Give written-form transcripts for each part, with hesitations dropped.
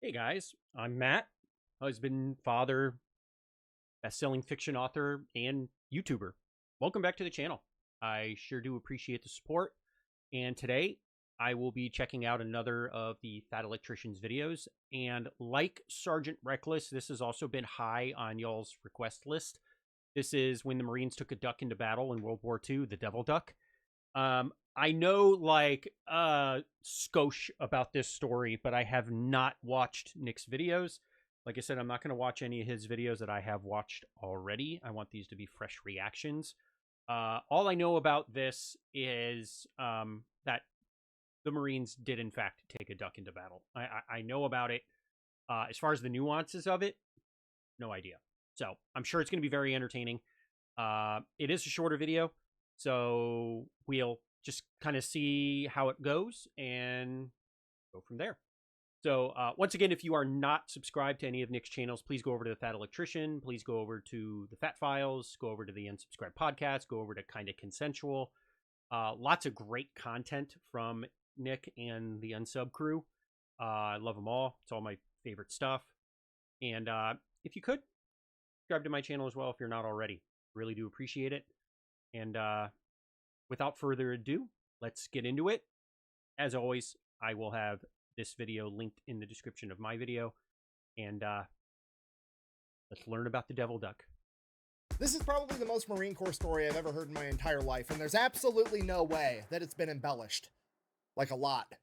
Hey guys, I'm Matt, husband, father, best-selling fiction author, and YouTuber. Welcome back to the channel. I sure do appreciate the support, and today I will be checking out another of the Fat Electrician's videos, and like Sergeant Reckless, this has also been high on y'all's request list. This is when the Marines took a duck into battle in World War II, the Devil Duck. I know like skosh about this story, but I have not watched Nick's videos. Like I said, I'm not going to watch any of his videos that I have watched already. I want these to be fresh reactions. All I know about this is that the Marines did in fact take a duck into battle. I know about it. As far as the nuances of it, no idea. So I'm sure it's going to be very entertaining. It is a shorter video, so we'll just kind of see how it goes and go from there. So once again, if you are not subscribed to any of Nick's channels, please go over to the Fat Electrician. Please go over to the Fat Files. Go over to the Unsubscribed Podcast. Go over to Kinda Consensual. Lots of great content from Nick and the Unsub crew. I love them all. It's all my favorite stuff. And if you could, subscribe to my channel as well if you're not already. Really do appreciate it. And without further ado, let's get into it. As always, I will have this video linked in the description of my video. And let's learn about the Devil Duck. This is probably the most Marine Corps story I've ever heard in my entire life, and there's absolutely no way that it's been embellished. Like a lot.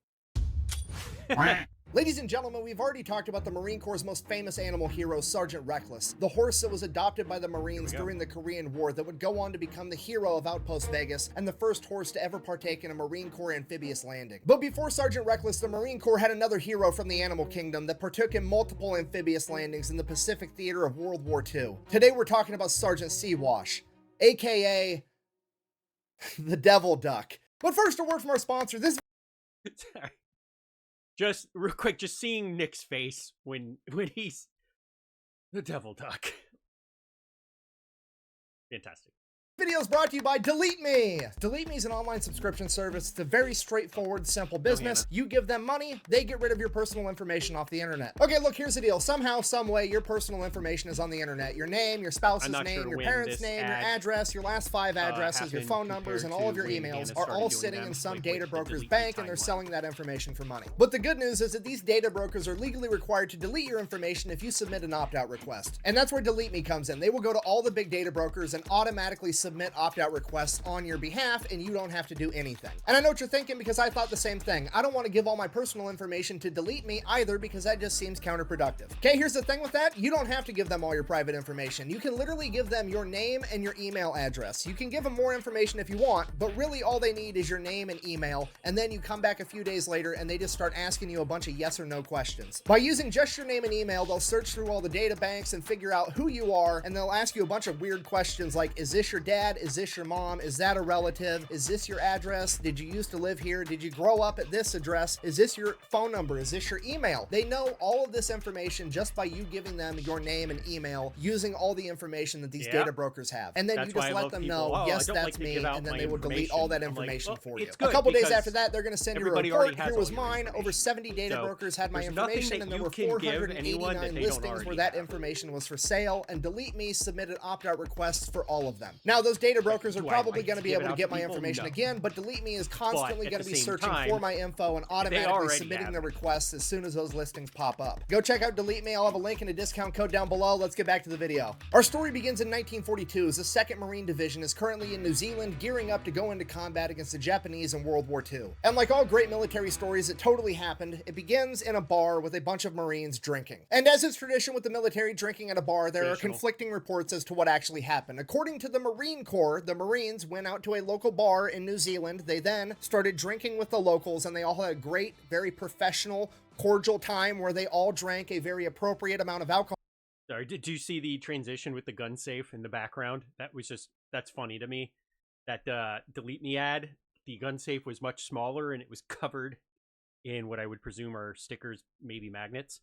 Ladies and gentlemen, we've already talked about the Marine Corps' most famous animal hero, Sergeant Reckless, the horse that was adopted by the Marines during the Korean War that would go on to become the hero of Outpost Vegas and the first horse to ever partake in a Marine Corps amphibious landing. But before Sergeant Reckless, the Marine Corps had another hero from the animal kingdom that partook in multiple amphibious landings in the Pacific theater of World War II. Today we're talking about Sergeant Siwash, aka the Devil Duck. But first, a word from our sponsor. This Sorry. Just real quick, just seeing Nick's face when he's the Devil Duck. Fantastic. video is brought to you by Delete Me. Delete Me is an online subscription service. It's a very straightforward, simple business. You give them money, they get rid of your personal information off the internet. Okay, look, here's the deal. Somehow, some way, your personal information is on the internet. Your name, your spouse's name, your parents' name, your address, your last 5 addresses, your phone numbers, and all of your emails are all sitting in some data broker's bank, and they're selling that information for money. But the good news is that these data brokers are legally required to delete your information if you submit an opt-out request. And that's where Delete Me comes in. They will go to all the big data brokers and automatically submit opt-out requests on your behalf, and you don't have to do anything. And I know what you're thinking, because I thought the same thing. I don't want to give all my personal information to Delete Me either, because that just seems counterproductive. Okay, here's the thing with that. You don't have to give them all your private information. You can literally give them your name and your email address. You can give them more information if you want, but really all they need is your name and email, and then you come back a few days later and they just start asking you a bunch of yes or no questions. By using just your name and email, they'll search through all the data banks and figure out who you are, and they'll ask you a bunch of weird questions like, is this your dad? Is this your mom? Is that a relative? Is this your address? Did you used to live here? Did you grow up at this address? Is this your phone number? Is this your email? They know all of this information just by you giving them your name and email using all the information that these data brokers have. And then you just let them know, yes, that's me, and then they will delete all that information for you. A couple days after that, they're going to send you a report. Here was mine. Over 70 data brokers had my information, and there were 489 listings where that information was for sale, and Delete Me submitted opt-out requests for all of them. Now, those data brokers are probably going to be able to get my information again, but Delete Me is constantly going to be searching for my info and automatically submitting the requests as soon as those listings pop up. Go check out Delete Me. I'll have a link and a discount code down below. Let's get back to the video. Our story begins in 1942 as the 2nd Marine Division is currently in New Zealand gearing up to go into combat against the Japanese in World War II. And like all great military stories, it totally happened. It begins in a bar with a bunch of Marines drinking. And as is tradition with the military drinking at a bar, there are conflicting reports as to what actually happened. According to the Marine Corps, the Marines went out to a local bar in New Zealand. They then started drinking with the locals, and they all had a great, very professional, cordial time where they all drank a very appropriate amount of alcohol. Sorry, did you see the transition with the gun safe in the background? That was just, that's funny to me. That Delete Me ad, the gun safe was much smaller and it was covered in what I would presume are stickers, maybe magnets.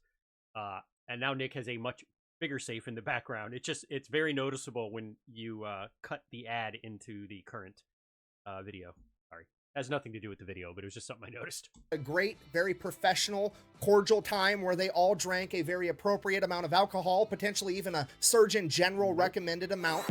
And now Nick has a much bigger safe in the background. It's very noticeable when you cut the ad into the current video. Sorry, Has nothing to do with the video, but it was just something I noticed. A great, very professional, cordial time where they all drank a very appropriate amount of alcohol, potentially even a Surgeon General recommended amount.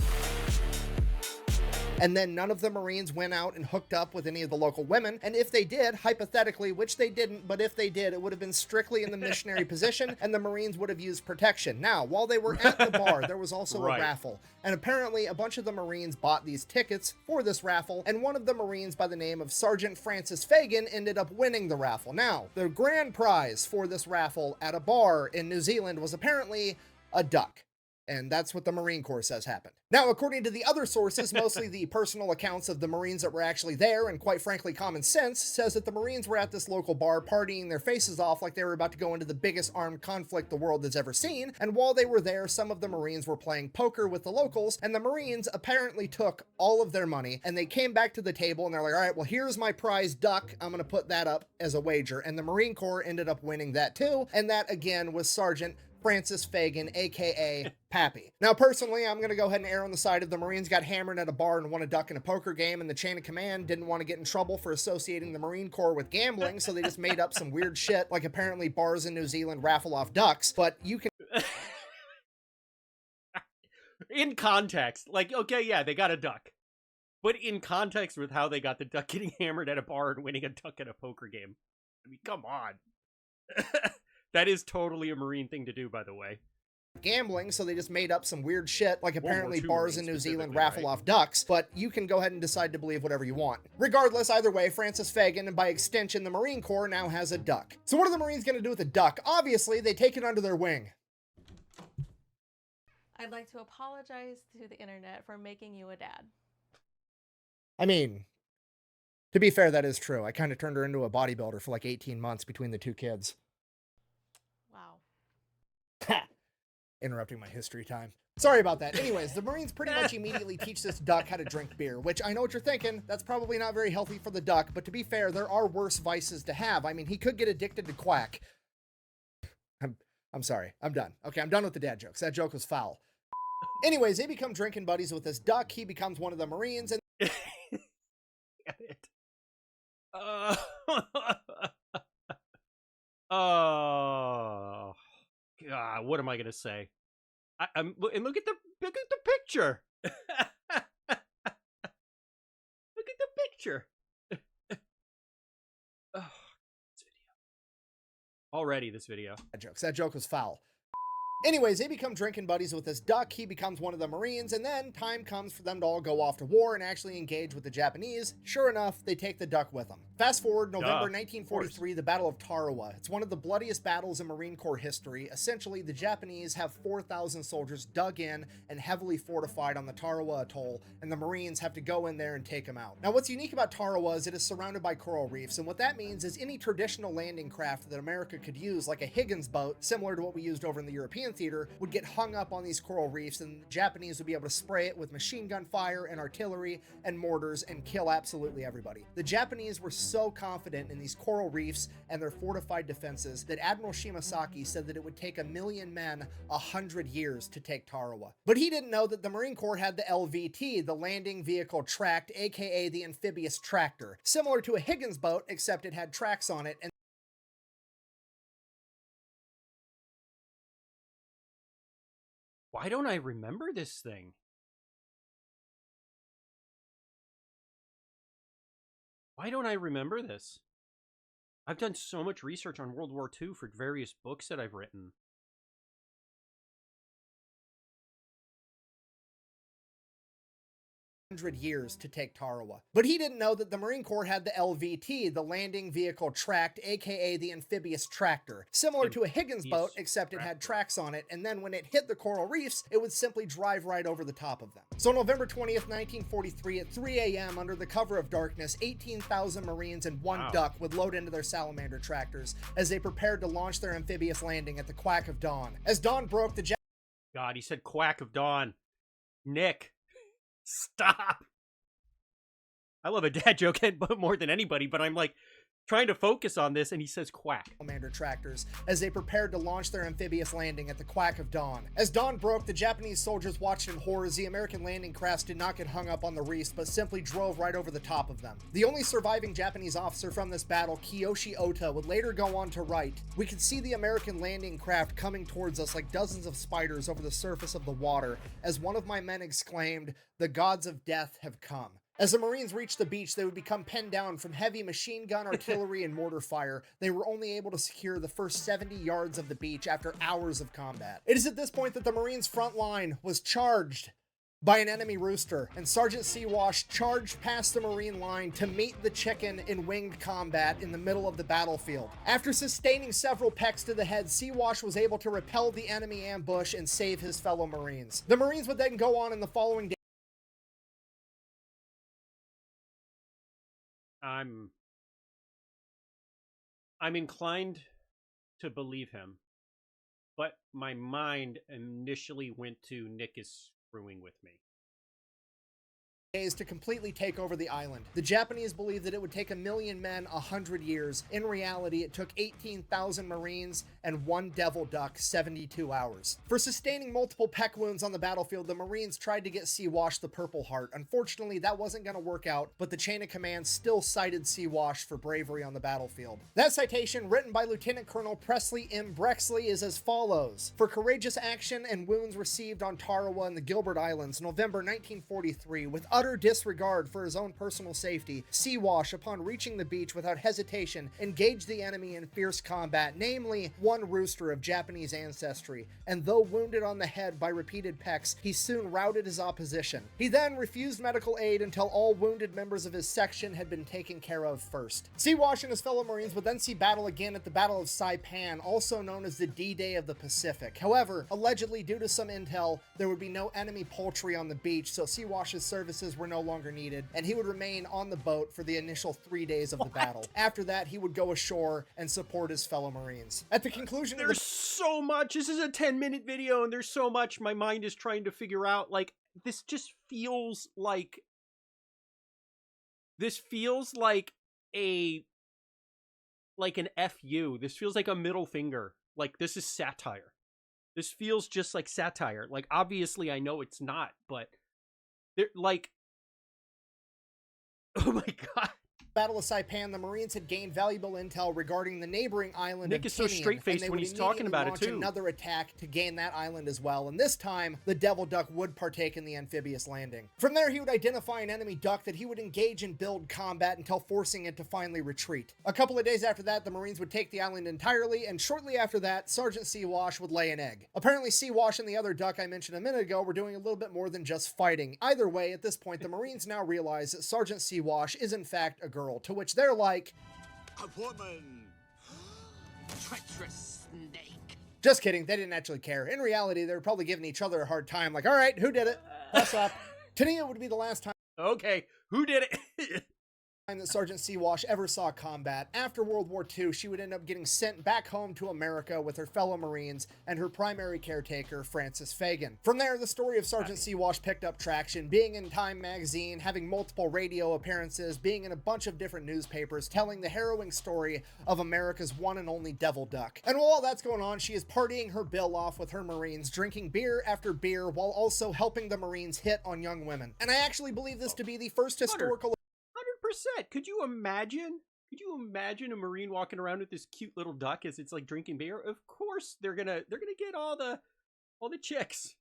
And then none of the Marines went out and hooked up with any of the local women. And if they did, hypothetically, which they didn't, but if they did, it would have been strictly in the missionary position, and the Marines would have used protection. Now, while they were at the bar, there was also a raffle. And apparently, a bunch of the Marines bought these tickets for this raffle, and one of the Marines by the name of Sergeant Francis Fagan ended up winning the raffle. Now, the grand prize for this raffle at a bar in New Zealand was apparently a duck. And that's what the Marine Corps says happened. Now, according to the other sources, mostly the personal accounts of the Marines that were actually there, and quite frankly, common sense, says that the Marines were at this local bar partying their faces off like they were about to go into the biggest armed conflict the world has ever seen. And while they were there, some of the Marines were playing poker with the locals, and the Marines apparently took all of their money, and they came back to the table, and they're like, all right, well, here's my prize duck. I'm going to put that up as a wager. And the Marine Corps ended up winning that too. And that, again, was Sergeant Francis Fagan, aka Pappy. Now, personally, I'm going to go ahead and err on the side of the Marines got hammered at a bar and won a duck in a poker game, and the chain of command didn't want to get in trouble for associating the Marine Corps with gambling, so they just made up some weird shit, like apparently bars in New Zealand raffle off ducks, but you can... In context, like, okay, yeah, they got a duck. But in context with how they got the duck getting hammered at a bar and winning a duck at a poker game. I mean, come on. That is totally a Marine thing to do, by the way. Gambling, so they just made up some weird shit, like apparently bars in New Zealand raffle off ducks, but you can go ahead and decide to believe whatever you want. Regardless, either way, Francis Fagan, and by extension, the Marine Corps, now has a duck. So what are the Marines going to do with a duck? Obviously, they take it under their wing. I'd like to apologize to the internet for making you a dad. I mean, to be fair, that is true. I kind of turned her into a bodybuilder for like 18 months between the two kids. Wow. Interrupting my history time. Sorry about that. Anyways, the Marines pretty much immediately teach this duck how to drink beer, which I know what you're thinking. That's probably not very healthy for the duck, but to be fair, there are worse vices to have. I mean, he could get addicted to quack. I'm sorry. I'm done. Okay, I'm done with the dad jokes. That joke was foul. Anyways, they become drinking buddies with this duck. He becomes one of the Marines, and... Get it. Oh... God, what am I gonna say? And look at the picture. Look at the picture. Oh, this video. Already, this video. That joke was foul. Anyways, they become drinking buddies with this duck. He becomes one of the Marines, and then time comes for them to all go off to war and actually engage with the Japanese. Sure enough, they take the duck with them. Fast forward, November 1943, the Battle of Tarawa. It's one of the bloodiest battles in Marine Corps history. Essentially, the Japanese have 4,000 soldiers dug in and heavily fortified on the Tarawa Atoll, and the Marines have to go in there and take them out. Now, what's unique about Tarawa is it is surrounded by coral reefs, and what that means is any traditional landing craft that America could use, like a Higgins boat, similar to what we used over in the European theater, would get hung up on these coral reefs, and the Japanese would be able to spray it with machine gun fire and artillery and mortars and kill absolutely everybody. The Japanese were so confident in these coral reefs and their fortified defenses that Admiral Shimasaki said that it would take 1,000,000 men 100 years to take Tarawa. But he didn't know that the Marine Corps had the LVT, the Landing Vehicle Tracked, aka the Amphibious Tractor, similar to a Higgins boat, except it had tracks on it. And why don't I remember this thing? Why don't I remember this? I've done so much research on World War II for various books that I've written. Years to take Tarawa. But he didn't know that the Marine Corps had the LVT, the Landing Vehicle Tracked, aka the Amphibious Tractor, similar to a Higgins boat, except it had tracks on it, and then when it hit the coral reefs, it would simply drive right over the top of them. So November 20th, 1943, at 3 a.m., under the cover of darkness, 18,000 Marines and one duck would load into their salamander tractors as they prepared to launch their amphibious landing at the Quack of Dawn. As dawn broke, the God, he said Quack of Dawn. Nick. Stop. I love a dad joke more than anybody, but I'm like, trying to focus on this, and he says quack. Commander tractors as they prepared to launch their amphibious landing at the quack of dawn. As dawn broke, the Japanese soldiers watched in horror as the American landing crafts did not get hung up on the reefs, but simply drove right over the top of them. The only surviving Japanese officer from this battle, Kiyoshi Ota, would later go on to write, "We could see the American landing craft coming towards us like dozens of spiders over the surface of the water, as one of my men exclaimed, 'The gods of death have come.'" As the Marines reached the beach, they would become pinned down from heavy machine gun, artillery, and mortar fire. They were only able to secure the first 70 yards of the beach after hours of combat. It is at this point that the Marines' front line was charged by an enemy rooster, and Sergeant Siwash charged past the Marine line to meet the chicken in winged combat in the middle of the battlefield. After sustaining several pecks to the head, Siwash was able to repel the enemy ambush and save his fellow Marines. The Marines would then go on in the following day. I'm inclined to believe him, but my mind initially went to Nick is screwing with me. To completely take over the island. The Japanese believed that it would take 1 million men 100 years. In reality, it took 18,000 Marines and 1 Devil Duck 72 hours. For sustaining multiple peck wounds on the battlefield, the Marines tried to get Siwash the Purple Heart. Unfortunately, that wasn't going to work out, but the chain of command still cited Siwash for bravery on the battlefield. That citation, written by Lieutenant Colonel Presley M. Brexley, is as follows. For courageous action and wounds received on Tarawa and the Gilbert Islands, November 1943, with utter disregard for his own personal safety, Siwash, upon reaching the beach without hesitation, engaged the enemy in fierce combat, namely one rooster of Japanese ancestry, and though wounded on the head by repeated pecks, he soon routed his opposition. He then refused medical aid until all wounded members of his section had been taken care of first. Siwash and his fellow Marines would then see battle again at the Battle of Saipan, also known as the D-Day of the Pacific. However, allegedly due to some intel, there would be no enemy poultry on the beach, so Siwash's services were no longer needed, and he would remain on the boat for the initial 3 days of the battle. After that, he would go ashore and support his fellow Marines. At the conclusion There's so much. This is a 10-minute video, and there's so much my mind is trying to figure out. Like, this just feels like... This feels like a... Like an FU. This feels like a middle finger. Like, this is satire. This feels just like satire. Like, obviously, I know it's not, but... They're, like... Oh my god. Battle of Saipan, the Marines had gained valuable intel regarding the neighboring island Nick of is so Tinian, straight-faced and they when would he's talking about it, immediately too. launch another attack to gain that island as well, and this time, the Devil Duck would partake in the amphibious landing. From there, he would identify an enemy duck that he would engage in build combat until forcing it to finally retreat. A couple of days after that, the Marines would take the island entirely, and shortly after that, Sergeant Siwash would lay an egg. Apparently, Siwash and the other duck I mentioned a minute ago were doing a little bit more than just fighting. Either way, at this point, the Marines now realize that Sergeant Siwash is in fact a girl, to which they're like, a woman. Treacherous snake. just kidding, they didn't actually care. In reality, they were probably giving each other a hard time, like, all right, who did it? Press up. Tania would be the last time Okay, who did it? that Sergeant Siwash ever saw combat. After World War II, she would end up getting sent back home to America with her fellow Marines and her primary caretaker, Francis Fagan. From there, the story of Sergeant Siwash picked up traction, being in Time magazine, having multiple radio appearances, being in a bunch of different newspapers, telling the harrowing story of America's one and only Devil Duck. And while all that's going on, she is partying her bill off with her Marines, drinking beer after beer, while also helping the Marines hit on young women. And I actually believe this to be the first historical... 100%. Could you imagine? Could you imagine a Marine walking around with this cute little duck as it's like drinking beer? Of course, they're gonna get all the chicks.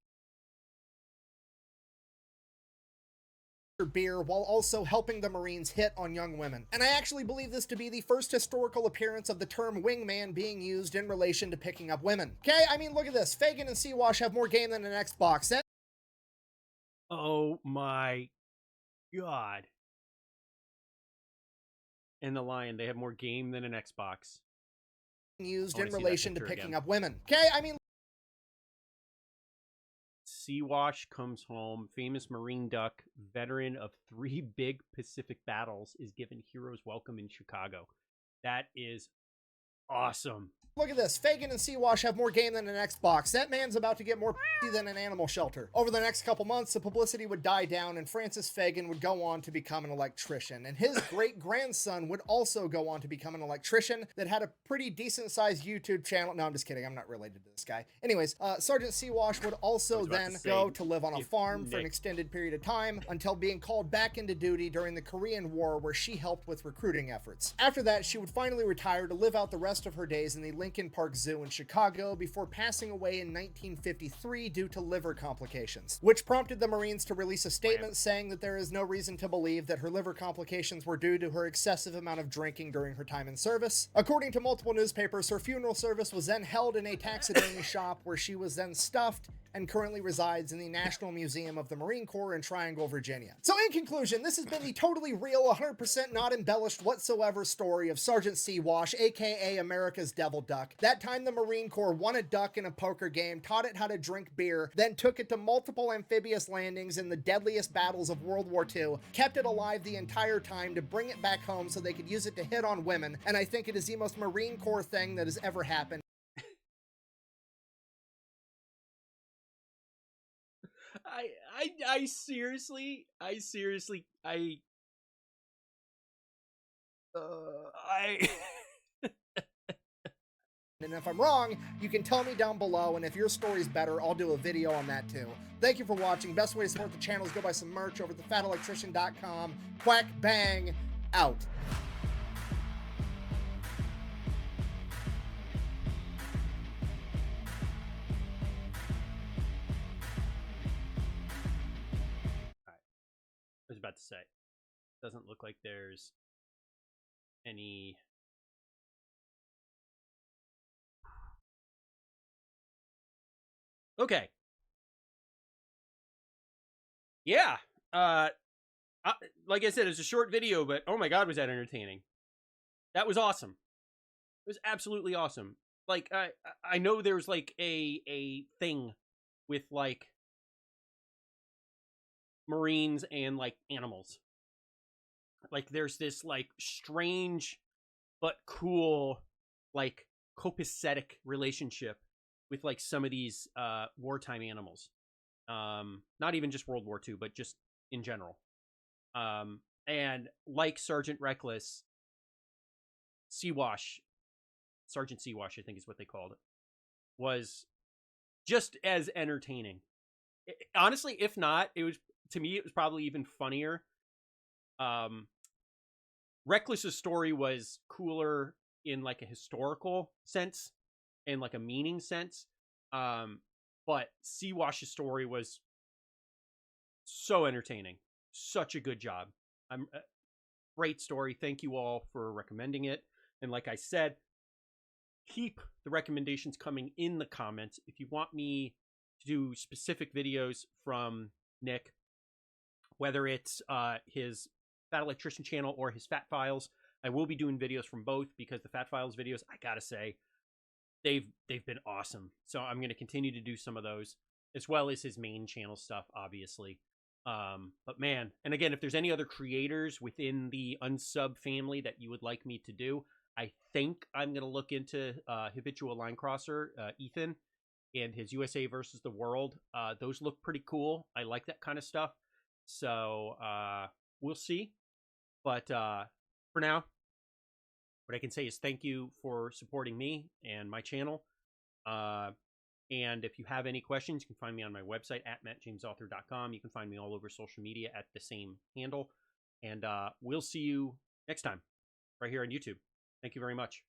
Beer while also helping the Marines hit on young women. And I actually believe this to be the first historical appearance of the term wingman being used in relation to picking up women. Okay, I mean, look at this. Fagan and Siwash have more game than an Xbox. That Oh my god. And the Lion, they have more game than an Xbox. used I wanna in see that relation to picture picking again. up women. Okay, I mean, Siwash comes home, famous Marine duck, veteran of 3 big Pacific battles, is given hero's welcome in Chicago. That is Awesome. Look at this. Fagin and Siwash have more game than an Xbox. That man's about to get more than an animal shelter. Over the next couple months, the publicity would die down and Francis Fagin would go on to become an electrician. And his great-grandson would also go on to become an electrician that had a pretty decent-sized YouTube channel. No, I'm just kidding. I'm not related to this guy. Anyways, Sergeant Siwash would also then go to live on a farm for an extended period of time until being called back into duty during the Korean War, where she helped with recruiting efforts. After that, she would finally retire to live out the rest of her days in the Lincoln Park Zoo in Chicago before passing away in 1953 due to liver complications, which prompted the Marines to release a statement saying that there is no reason to believe that her liver complications were due to her excessive amount of drinking during her time in service. According to multiple newspapers, her funeral service was then held in a taxidermy shop where she was then stuffed and currently resides in the National Museum of the Marine Corps in Triangle, Virginia. So in conclusion, this has been the totally real, 100% not embellished whatsoever story of Sergeant Siwash, aka America's Devil Duck. That time the Marine Corps won a duck in a poker game, taught it how to drink beer, then took it to multiple amphibious landings in the deadliest battles of World War II, kept it alive the entire time to bring it back home so they could use it to hit on women, and I think it is the most Marine Corps thing that has ever happened. I seriously, And if I'm wrong, you can tell me down below, and if your story's better, I'll do a video on that too. Thank you for watching. Best way to support the channel is go buy some merch over at thefatelectrician.com. Quack, bang, out. I was about to say, doesn't look like there's any. Okay. Yeah. Like I said, it's a short video, but oh my god, was that entertaining. That was awesome. It was absolutely awesome. Like, I know there's like a thing with like Marines and like animals. Like there's this like strange but cool like copacetic relationship with like some of these wartime animals. Not even just World War II, but just in general. And like Sergeant Reckless, Siwash, Sergeant Siwash, I think is what they called it, was just as entertaining. Honestly, if not, it was, to me, it was probably even funnier. Reckless's story was cooler in like a historical sense and like a meaning sense. But Siwash's story was so entertaining. Such a good job. Great story. Thank you all for recommending it. And like I said, keep the recommendations coming in the comments. If you want me to do specific videos from Nick, whether it's his Fat Electrician channel or his Fat Files, I will be doing videos from both, because the Fat Files videos, I gotta say, they've been awesome. So I'm going to continue to do some of those, as well as his main channel stuff, obviously. But man, and again, if there's any other creators within the unsub family that you would like me to do, I think I'm going to look into Habitual Line Crosser, Ethan, and his USA versus the World. Those look pretty cool. I like that kind of stuff. So we'll see. But for now, what I can say is thank you for supporting me and my channel. And if you have any questions, you can find me on my website at mattjamesauthor.com. You can find me all over social media at the same handle. And we'll see you next time right here on YouTube. Thank you very much.